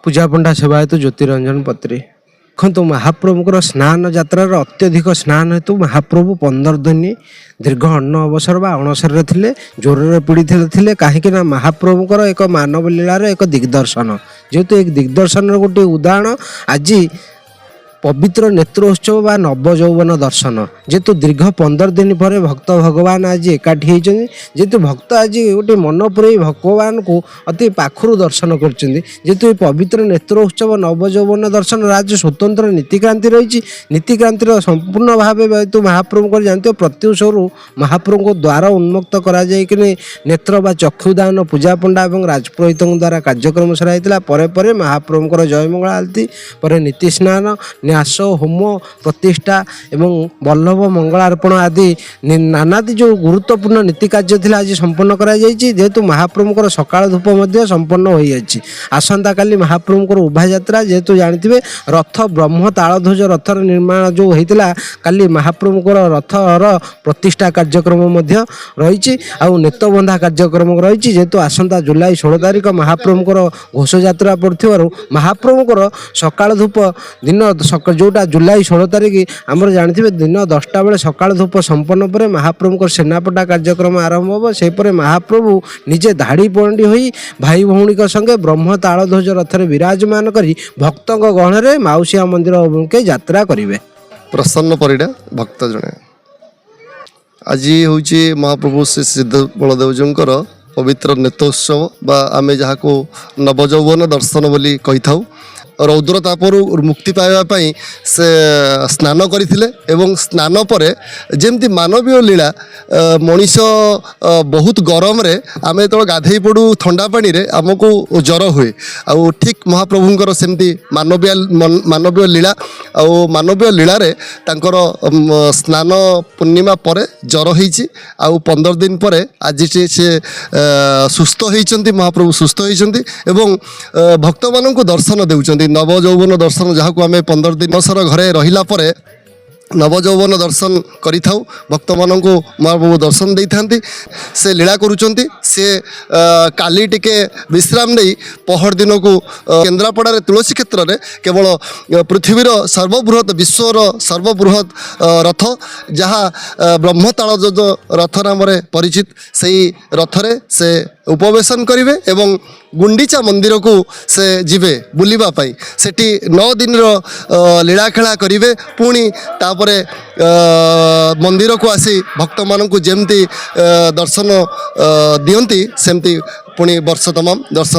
पूजा पंडा सेवायत ज्योतिरंजन पत्री। देखो महाप्रभुଙ୍କର स्नान ଯାତ୍ରାର ଅତ୍ୟଧିକ ସ୍ନାନ ହେତୁ ମହାପ୍ରଭୁ 15 ଦିନ ଦୀର୍ଘ ଅନ୍ନ ଅବସର ବା ଅଣସରରେ ଥିଲେ, ଜ୍ୱରରେ ପୀଡ଼ିତ ଥିଲେ। କାହିଁକି ନା ମହାପ୍ରଭୁଙ୍କର ଏକ ମାନବ ଲୀଳାର ଏକ ଦିଗ୍ଦର୍ଶନ, ଯେହେତୁ ଏକ ଦିଗ୍ଦର୍ଶନର ଗୋଟିଏ ଉଦାହରଣ ଆଜି पवित्र नेत्र उत्सव बा नव यौवन दर्शन। जेहेतु दीर्घ 15 दिन पर भक्त भगवान आज एकाठी होती, जेहेतु भक्त आज गोटे मन पुरे भगवान को अति पाखर दर्शन करेतु पवित्र नेत्र उत्सव नव यौवन दर्शन आज स्वतंत्र नीतिक्रांति रही। नीतिक्रांतिर संपूर्ण भाव तो महाप्रभु को जानते प्रत्युषर महाप्रभु को द्वार उन्मुक्त करा नेत्र बा चक्षुदान पूजा पंडा और राजपुरोहितों द्वारा कार्यक्रम सराइला। परे महाप्रभुଙ୍କର जयमंगल आरती पर नीति स्नान न्यास होम प्रतिष्ठा एवं बल्लभ मंगलार्पण आदि नानादि जो गुरुत्वपूर्ण नीति कार्य थिला आज संपन्न करा जायछि। जेहेतु महाप्रभुଙ୍କର सकाळ धूप मध्य संपन्न हो जायछि। आसंता काली महाप्रभुଙ୍କର उभा यात्रा, जेहेतु जानथिबे रथ ब्रह्म तालध्वज रथर निर्माण जो होइतिला, काली महाप्रभुଙ୍କର रथर प्रतिष्ठा कार्यक्रम मध्य रहिछि आ नेतबंधा कार्यक्रम रहिछि। जेहेतु आसंता जुलाई 16 तारिख महाप्रभुଙ୍କର घोष यात्रा पड़थिबारु महाप्रभुଙ୍କର सकाळ धूप दिन जोटा जुलाई 16 तारिख आमर जानते दिन 10टा बेले सकाळ धूप संपन्न पर महाप्रभु सेनापटा कार्यक्रम आरंभ हो। से महाप्रभु निजे धाड़ी पौंडी होई भाई भौणी संगे ब्रह्म तालध्वज रथरे विराजमान करी भक्तों गहण माउसिया मंदिर अभिमुखे यात्रा करेंगे। प्रसन्न परिडा भक्त जने आज हूँ महाप्रभु श्री सिद्ध बलदेवजींकर पवित्र नेत्रोत्सव बा आमे जहाँ नवयौवन दर्शन बोली कही था। रौद्र तापर मुक्ति पाइबापी से स्नान करथिले एवं स्नान पर जेमती मानवीय लीला मनीष बहुत गरम रे आमे तो गाधई पड़ू ठंडा पानी रे आमको जर हुए आ ठीक महाप्रभुंकर सेमती मानवीय लीला आ मानवीय लीला रे तांकर स्नान पूर्णिमा पर जर होईछि आ 15 दिन पर आज से सुस्थ होइछन्ति। महाप्रभु सुस्थ होइछन्ति एवं भक्त माननकु दर्शन देउछन्ति। नव यौवन दर्शन जहाँ को आम 15 दिन सर घरे रहिला परे नव यौवन दर्शन करि थाउ। भक्त मानन को महाप्रभु दर्शन दे थांती, से लीला करुचंती। से काली टिके विश्राम नहीं पहर दिन को केन्द्रापड़ा तुलसी क्षेत्र में केवल पृथ्वीर सर्वबृहत विश्वर सर्वबृहत रथ जहाँ ब्रह्मतालध्वज रथ नाम परिचित, से रथरे से उपवेशन करेंगे एवं गुंडीचा मंदिर को से जीवे बुलिबा पाई। सेठी 9 दिन लीलाखेला करेंगे। पुणी तापरे मंदिर को आसी भक्त मानू जेमती दर्शन दियंती सेमती पुणी वर्ष तमाम दर्शन